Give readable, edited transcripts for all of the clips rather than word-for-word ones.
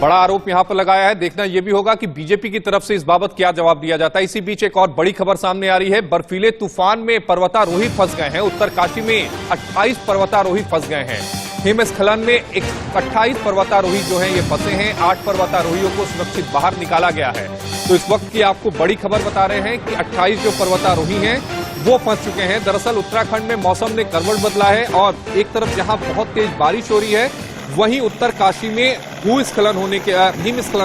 बड़ा आरोप यहां पर लगाया है। देखना यह भी होगा कि बीजेपी की तरफ से इस बाबत क्या जवाब दिया जाता है। इसी बीच एक और बड़ी खबर सामने आ रही है। बर्फीले तूफान में पर्वतारोही फंस गए हैं। उत्तरकाशी में 28 पर्वतारोही फंस गए हैं। हिमस्खलन में 28 पर्वतारोही जो हैं ये फंसे हैं। 8 पर्वतारोहियों को सुरक्षित बाहर निकाला गया है। तो इस वक्त की आपको बड़ी खबर बता रहे हैं कि 28 जो पर्वतारोही हैं वो फंस चुके हैं। दरअसल उत्तराखंड में मौसम ने करवट बदला है और एक तरफ जहां बहुत तेज बारिश हो रही है, वहीं उत्तरकाशी में हिमस्खलन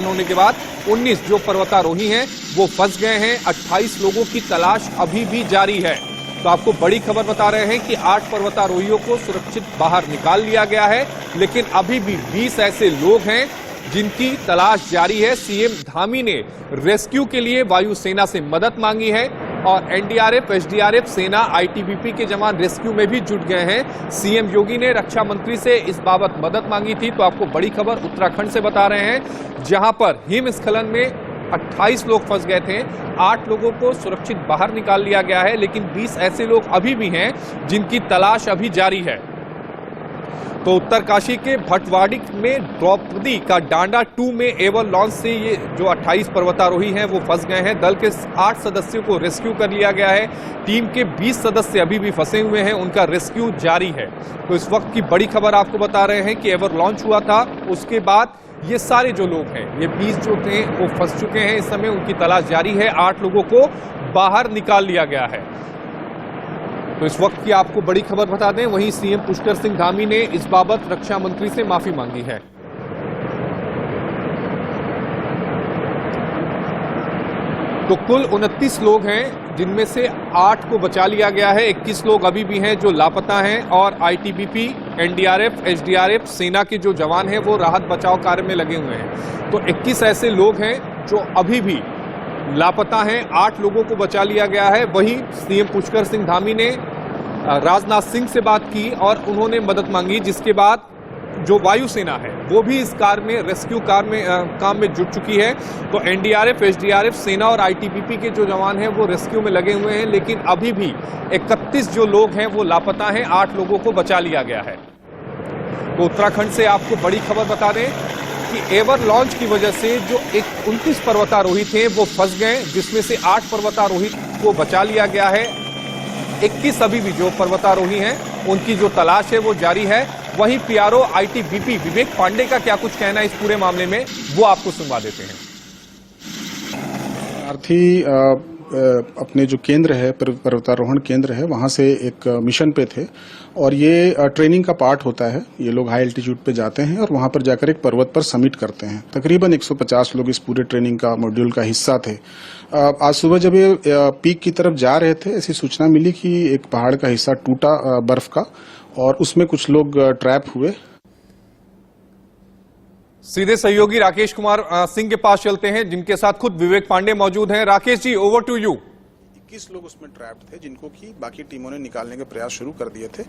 होने के बाद 19 जो पर्वतारोही हैं वो फंस गए हैं। 28 लोगों की तलाश अभी भी जारी है। तो आपको बड़ी खबर बता रहे हैं कि 8 पर्वतारोहियों को सुरक्षित बाहर निकाल लिया गया है, लेकिन अभी भी 20 ऐसे लोग हैं जिनकी तलाश जारी है। सीएम धामी ने रेस्क्यू के लिए वायुसेना से मदद मांगी है और एनडीआरएफ, एसडीआरएफ, सेना, आईटीबीपी के जवान रेस्क्यू में भी जुट गए हैं। सीएम योगी ने रक्षा मंत्री से इस बाबत मदद मांगी थी। तो आपको बड़ी खबर उत्तराखंड से बता रहे हैं, जहां पर हिमस्खलन में 28 लोग फंस गए थे। 8 लोगों को सुरक्षित बाहर निकाल लिया गया है, लेकिन 20 ऐसे लोग अभी भी हैं जिनकी तलाश अभी जारी है। तो उत्तरकाशी के भटवाड़ी में द्रौपदी का डांडा 2 में एवर लॉन्च से ये जो 28 पर्वतारोही हैं वो फंस गए हैं। दल के 8 सदस्यों को रेस्क्यू कर लिया गया है। टीम के 20 सदस्य अभी भी फंसे हुए हैं, उनका रेस्क्यू जारी है। तो इस वक्त की बड़ी खबर आपको बता रहे हैं कि एवर लॉन्च हुआ था, उसके बाद ये सारे जो लोग हैं, ये 20 जो थे वो फंस चुके हैं। इस समय उनकी तलाश जारी है। 8 लोगों को बाहर निकाल लिया गया है। तो इस वक्त की आपको बड़ी खबर बता दें, वहीं सीएम पुष्कर सिंह धामी ने इस बाबत रक्षा मंत्री से माफी मांगी है। तो कुल 29 लोग हैं, जिनमें से 8 को बचा लिया गया है। 21 लोग अभी भी हैं जो लापता हैं और आईटीबीपी, एनडीआरएफ, एसडीआरएफ, सेना के जो जवान हैं वो राहत बचाव कार्य में लगे हुए हैं। तो 21 ऐसे लोग हैं जो अभी भी लापता हैं। 8 लोगों को बचा लिया गया है। वहीं सीएम पुष्कर सिंह धामी ने राजनाथ सिंह से बात की और उन्होंने मदद मांगी, जिसके बाद जो वायुसेना है वो भी इस रेस्क्यू काम में जुट चुकी है। तो एनडीआरएफ, एसडीआरएफ, सेना और आईटीबीपी के जो जवान हैं वो रेस्क्यू में लगे हुए हैं, लेकिन अभी भी 31 जो लोग हैं वो लापता हैं। 8 लोगों को बचा लिया गया है। तो उत्तराखंड से आपको बड़ी खबर बता दें कि एवर लॉन्च की वजह से जो 29 पर्वतारोही थे वो फंस गए, जिसमें से 8 पर्वतारोही को बचा लिया गया है। 21 अभी भी जो पर्वतारोही हैं उनकी जो तलाश है वो जारी है। वहीं पीआरओ आईटीबीपी विवेक पांडे का क्या कुछ कहना है इस पूरे मामले में, वो आपको सुनवा देते हैं। अपने जो केंद्र है, पर्वतारोहण केंद्र है, वहां से एक मिशन पे थे और ये ट्रेनिंग का पार्ट होता है। ये लोग हाई एल्टीट्यूड पे जाते हैं और वहां पर जाकर एक पर्वत पर समिट करते हैं। तकरीबन 150 लोग इस पूरे ट्रेनिंग का मॉड्यूल का हिस्सा थे। आज सुबह जब ये पीक की तरफ जा रहे थे, ऐसी सूचना मिली कि एक पहाड़ का हिस्सा टूटा बर्फ का और उसमें कुछ लोग ट्रैप हुए। सीधे सहयोगी राकेश कुमार सिंह के पास चलते हैं, जिनके साथ खुद विवेक पांडे मौजूद हैं। Rakesh ji, over to you. 21 लोग उसमें ट्रैप्ड थे, जिनको कि बाकी टीमों ने निकालने के प्रयास शुरू कर दिए थे।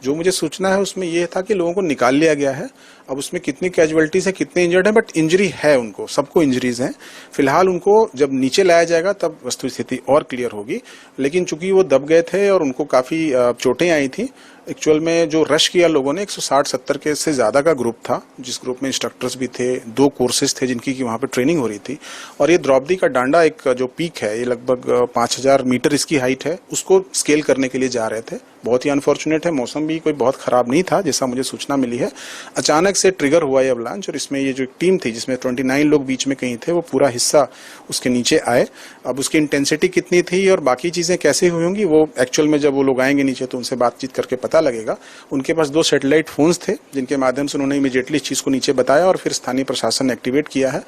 जो मुझे सूचना है उसमें यह था कि लोगों को निकाल लिया गया है। अब उसमें कितनी कैजुअलिटीज है, कितने इंजर्ड हैं, बट इंजरी है उनको, सबको इंजरीज हैं। फिलहाल उनको जब नीचे लाया जाएगा तब वस्तु स्थिति और क्लियर होगी। लेकिन चूंकि वो दब गए थे और उनको काफी चोटें आई थी, एक्चुअल में जो रश किया लोगों ने 160-70 के से ज्यादा का ग्रुप था, जिस ग्रुप में इंस्ट्रक्टर्स भी थे, 2 कोर्सेज थे जिनकी कि वहां पे ट्रेनिंग हो रही थी। और ये द्रौपदी का डांडा एक जो पीक है, ये लगभग 5000 मीटर इसकी हाइट है, उसको स्केल करने के लिए जा रहे थे। बहुत ही अनफॉर्चुनेट है, मौसम भी कोई बहुत खराब नहीं था जैसा मुझे सूचना मिली है। अचानक से ट्रिगर हुआ ये अवलांच और इसमें ये जो टीम थी जिसमें 29 लोग बीच में कहीं थे, वो पूरा हिस्सा उसके नीचे आए। अब उसकी इंटेंसिटी कितनी थी और बाकी चीजें कैसे हुई होंगी, वो एक्चुअल में जब वो लोग आएंगे नीचे तो उनसे बातचीत करके पता लगेगा। उनके पास 2 सैटेलाइट फोन्स थे, जिनके माध्यम से उन्होंने इमीडिएटली इस चीज को नीचे बताया और फिर स्थानीय प्रशासन ने एक्टिवेट किया है।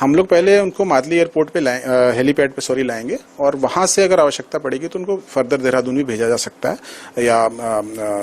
हम लोग पहले उनको मादली एयरपोर्ट पे हेलीपैड पे लाएंगे और वहां से अगर आवश्यकता पड़ेगी तो उनको फर्दर देहरादून भी भेजा जा सकता है या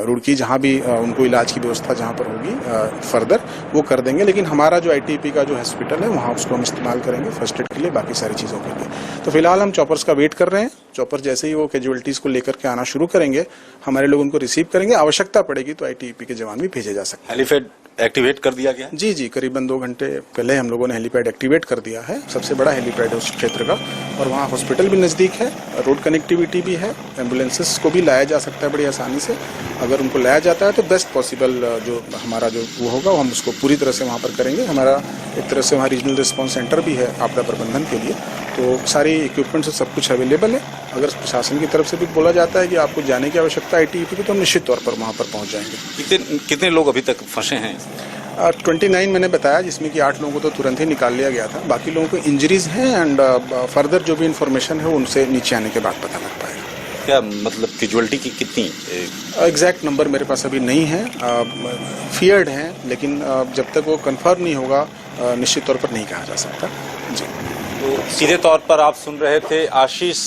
रुड़की, जहां भी उनको इलाज की व्यवस्था जहां पर होगी फर्दर वो कर देंगे। लेकिन हमारा जो आईटीबीपी का जो हॉस्पिटल है वहां उसको हम इस्तेमाल करेंगे फर्स्ट एड के लिए, बाकी सारी चीजों के लिए। तो फिलहाल हम चॉपर्स का वेट कर रहे हैं। चॉपर जैसे ही वो कैजुअलिटीज को लेकर के आना शुरू करेंगे, हमारे लोग उनको रिसीव करेंगे। आवश्यकता पड़ेगी तो आईटीबीपी के जवान भी भेजे जा सकते हैं। हेलीपैड एक्टिवेट कर दिया गया है? जी जी, करीबन 2 घंटे पहले हम लोगों ने हेलीपैड एक्टिवेट कर दिया है। सबसे बड़ा हेलीपैड है उस क्षेत्र का, और वहाँ हॉस्पिटल भी नज़दीक है, रोड कनेक्टिविटी भी है, एम्बुलेंसेस को भी लाया जा सकता है बड़ी आसानी से। अगर उनको लाया जाता है तो बेस्ट पॉसिबल जो हमारा जो वो होगा हम उसको पूरी तरह से वहाँ पर करेंगे। हमारा एक तरह से वहाँ रीजनल रिस्पॉन्स सेंटर भी है आपदा प्रबंधन के लिए, तो सारी इक्विपमेंट से सब कुछ अवेलेबल है। अगर प्रशासन की तरफ से भी बोला जाता है कि आपको जाने की आवश्यकता है ITBP की, तो हम निश्चित तौर पर वहाँ पर पहुँच जाएंगे। कितने लोग अभी तक फंसे हैं? 29 मैंने बताया, जिसमें कि 8 लोगों को तो तुरंत ही निकाल लिया गया था। बाकी लोगों को इंजरीज हैं एंड फर्दर जो भी इंफॉर्मेशन है उनसे नीचे आने के बाद पता लग पाएगा। क्या मतलब कैजुअलिटी की कितनी? एग्जैक्ट नंबर मेरे पास अभी नहीं है, फियर्ड हैं, लेकिन जब तक वो कंफर्म नहीं होगा निश्चित तौर पर नहीं कहा जा सकता। जी, तो सीधे तौर पर आप सुन रहे थे आशीष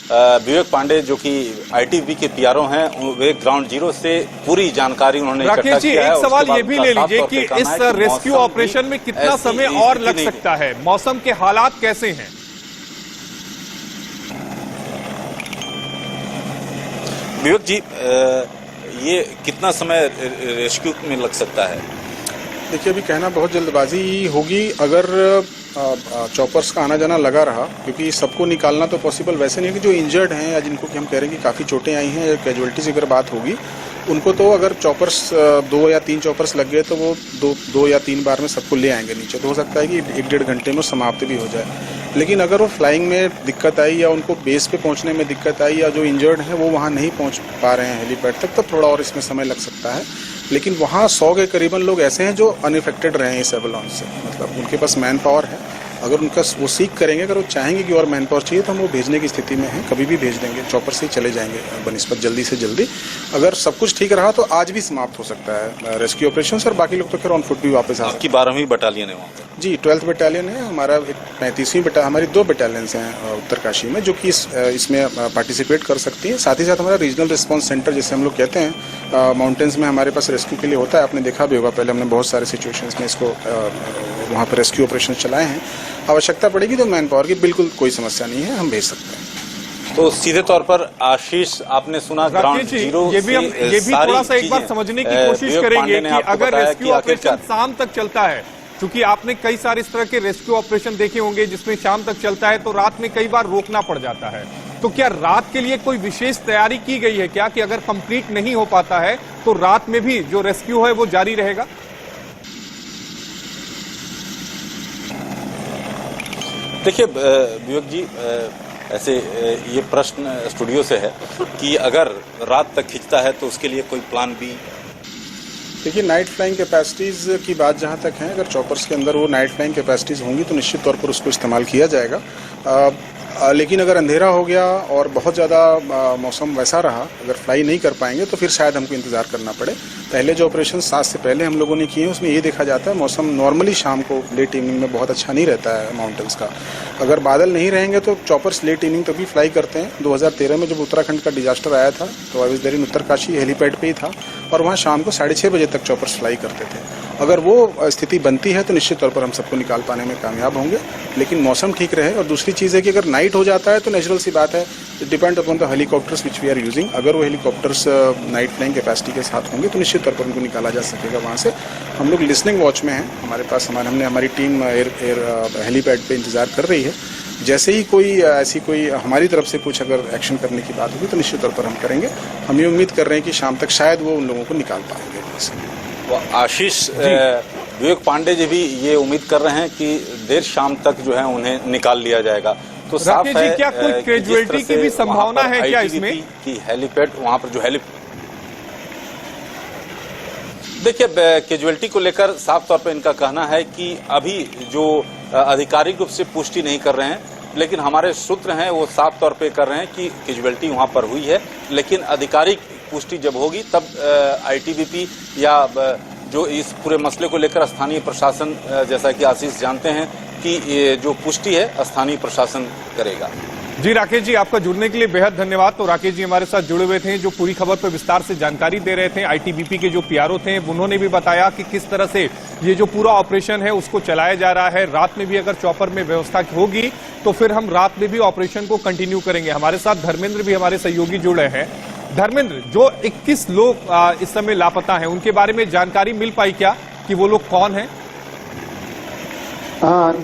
विवेक पांडे, जो कि ITBP के PRO हैं। वे ग्राउंड जीरो से पूरी जानकारी उन्होंने इकट्ठा जी, किया है। एक सवाल ये भी ले साफ लीजिए तौर कि पे कहना इस है कि रेस्क्यू मौसम ऑपरेशन में कितना ऐसी समय स्थिति और लग नहीं सकता है? मौसम के हालात कैसे हैं? विवेक जी, ये कितना समय रेस्क्यू में लग सकता है? देखिए, अभी कहना बहुत जल्दबाजी होगी अगर चॉपर्स का आना जाना लगा रहा, क्योंकि सबको निकालना तो पॉसिबल वैसे नहीं है कि जो इंजर्ड हैं या जिनको कि हम कह रहे हैं कि काफ़ी चोटें आई हैं या कैजुअलिटीज अगर बात होगी, उनको तो अगर चॉपर्स 2 या 3 चॉपर्स लग गए तो वो दो या 3 बार में सबको ले आएंगे नीचे। तो हो सकता है कि 1-1.5 घंटे में समाप्त भी हो जाए। लेकिन अगर वो फ्लाइंग में दिक्कत आई या उनको बेस पे पहुंचने में दिक्कत आई या जो इंजर्ड हैं वो वहाँ नहीं पहुंच पा रहे हैं हेलीपैड तक, तो थोड़ा और इसमें समय लग सकता है। लेकिन वहाँ 100 के करीबन लोग ऐसे हैं जो अनइफेक्टेड रहे हैं इस एवलांच से, मतलब उनके पास मैन पावर है। अगर उनका वो सीख करेंगे, अगर वो चाहेंगे कि और मैन पावर चाहिए तो हम वो भेजने की स्थिति में हैं, कभी भी भेज देंगे, चॉपर से ही चले जाएंगे बनिस्पत जल्दी से जल्दी। अगर सब कुछ ठीक रहा तो आज भी समाप्त हो सकता है रेस्क्यू ऑपरेशन, और बाकी लोग तो फिर ऑन फुट भी वापस आ सकते हैं। आपकी 12वीं बटालियन है वहाँ पर? जी, 12th बटालियन है हमारा। 35वीं हमारी 2 बटालियंस हैं उत्तरकाशी में, जो कि इसमें पार्टिसिपेट कर सकती हैं। साथ ही साथ हमारा रीजनल रिस्पांस सेंटर, जिसे हम लोग कहते हैं, माउंटेन्स में हमारे पास रेस्क्यू के लिए होता है। आपने देखा भी होगा, पहले हमने बहुत सारे सिचुएशंस में इसको वहाँ पर रेस्क्यू ऑपरेशन चलाए हैं। आवश्यकता पड़ेगी तो मैन पावर की बिल्कुल कोई समस्या नहीं है, हम भेज सकते हैं। तो सीधे तौर पर आशीष, आपने सुना ग्राउंड जीरो ये भी थोड़ा सा एक बार समझने की कोशिश करेंगे कि अगर रेस्क्यू ऑपरेशन शाम तक चलता है, क्योंकि आपने कई सारे इस तरह के रेस्क्यू ऑपरेशन देखे होंगे जिसमें शाम तक चलता है तो रात में कई बार रोकना पड़ जाता है, तो क्या रात के लिए कोई विशेष तैयारी की गई है क्या कि अगर कंप्लीट नहीं हो पाता है तो रात में भी जो रेस्क्यू है वो जारी रहेगा? देखिए विवेक जी, ऐसे ये प्रश्न स्टूडियो से है कि अगर रात तक खिंचता है तो उसके लिए कोई प्लान बी? देखिए, नाइट फ्लाइंग कैपेसिटीज की बात जहां तक है, अगर चॉपर्स के अंदर वो नाइट फ्लाइंग कैपेसिटीज होंगी तो निश्चित तौर पर उसको इस्तेमाल किया जाएगा। लेकिन अगर अंधेरा हो गया और बहुत ज़्यादा मौसम वैसा रहा, अगर फ्लाई नहीं कर पाएंगे तो फिर शायद हमको इंतज़ार करना पड़े। पहले जो ऑपरेशन 7 से पहले हम लोगों ने किए उसमें ये देखा जाता है मौसम नॉर्मली शाम को लेट इवनिंग में बहुत अच्छा नहीं रहता है माउंटेन्स का। अगर बादल नहीं रहेंगे तो चॉपर्स लेट इवनिंग तक भी फ्लाई करते हैं। 2013 में जब उत्तराखंड का डिजास्टर आया था तो I was there in Uttarkashi, helipad पे ही था, और वहाँ शाम को 6:30 बजे तक चॉपर्स फ्लाई करते थे। अगर वो स्थिति बनती है तो निश्चित तौर पर हम सबको निकाल पाने में कामयाब होंगे, लेकिन मौसम ठीक रहे। और दूसरी चीज़ है कि अगर नाइट हो जाता है तो नेचुरल सी बात है, depend upon the helicopters which we are using. अगर वो हेलीकॉप्टर्स नाइट फ्लाइंग कैपेसिटी के साथ होंगे तो निश्चित तौर पर उनको निकाला जा सकेगा वहाँ से। हम लोग लिसनिंग वॉच में हैं, हमारे पास हमने हमारी टीम हेलीपैड पे इंतजार कर रही है। जैसे ही कोई ऐसी कोई हमारी तरफ से कुछ अगर एक्शन करने की बात होगी तो निश्चित तौर पर हम करेंगे। हम ये उम्मीद कर रहे हैं कि शाम तक शायद वो उन लोगों को निकाल पाएंगे। आशीष, विवेक पांडे जी भी ये उम्मीद कर रहे हैं कि देर शाम तक जो है उन्हें निकाल लिया जाएगा। तो साफ है, क्या कोई कैजुअलिटी की भी संभावना है क्या इसमें? कि हेलीपैड वहां पर जो देखिए, कैजुअलिटी को लेकर साफ तौर पर इनका कहना है कि अभी जो आधिकारिक रूप से पुष्टि नहीं कर रहे हैं, लेकिन हमारे सूत्र हैं वो साफ तौर पे कर रहे हैं कि कैजुअलिटी वहां पर हुई है। लेकिन आधिकारिक पुष्टि जब होगी तब ITBP या जो इस पूरे मसले को लेकर स्थानीय प्रशासन, जैसा कि आशीष जानते हैं कि ये जो पुष्टि है स्थानीय प्रशासन करेगा। जी राकेश जी, आपका जुड़ने के लिए बेहद धन्यवाद। तो राकेश जी हमारे साथ जुड़े हुए थे, जो पूरी खबर पर विस्तार से जानकारी दे रहे थे। ITBP के जो PRO थे उन्होंने भी बताया कि किस तरह से ये जो पूरा ऑपरेशन है उसको चलाया जा रहा है। रात में भी अगर चॉपर में व्यवस्था होगी तो फिर हम रात में भी ऑपरेशन को कंटिन्यू करेंगे। हमारे साथ धर्मेंद्र भी हमारे सहयोगी जुड़े हैं। धर्मेंद्र, जो 21 लोग इस समय लापता हैं, उनके बारे में जानकारी मिल पाई क्या? कि वो लोग कौन हैं?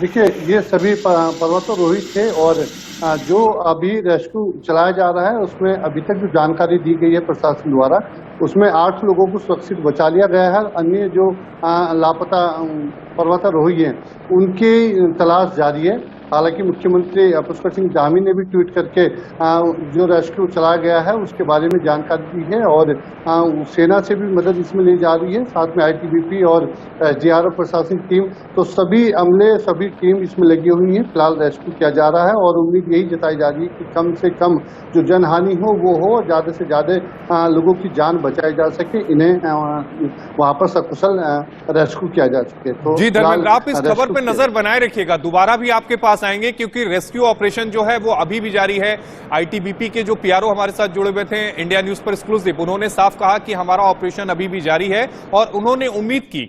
देखिए, ये सभी पर्वतारोही थे और जो अभी रेस्क्यू चलाया जा रहा है उसमें अभी तक जो जानकारी दी गई है प्रशासन द्वारा, उसमें 8 लोगों को सुरक्षित बचा लिया गया है। अन्य जो लापता पर्वतारोही हैं उनकी तलाश जारी है। हालांकि मुख्यमंत्री पुष्कर सिंह धामी ने भी ट्वीट करके जो रेस्क्यू चलाया गया है उसके बारे में जानकारी दी है और सेना से भी मदद इसमें ली जा रही है, साथ में आईटीबीपी और एसडीआरएफ प्रशासनिक टीम, तो सभी अमले सभी टीम इसमें लगी हुई है। फिलहाल रेस्क्यू किया जा रहा है और उम्मीद यही जताई जा रही है कि कम से कम जो जनहानि हो वो हो, ज्यादा से ज्यादा लोगों की जान बचाई जा सके, इन्हें वहां पर सकुशल रेस्क्यू किया जा सके। तो जी धर्मेंद्र, आप इस खबर पे नजर बनाए रखिएगा, दोबारा भी आपके पास आएंगे क्योंकि रेस्क्यू ऑपरेशन जो है वो अभी भी जारी है। आईटीबीपी के जो पीआरओ हमारे साथ जुड़े हुए थे इंडिया न्यूज पर एक्सक्लूसिव, उन्होंने साफ कहा कि हमारा ऑपरेशन अभी भी जारी है और उन्होंने उम्मीद की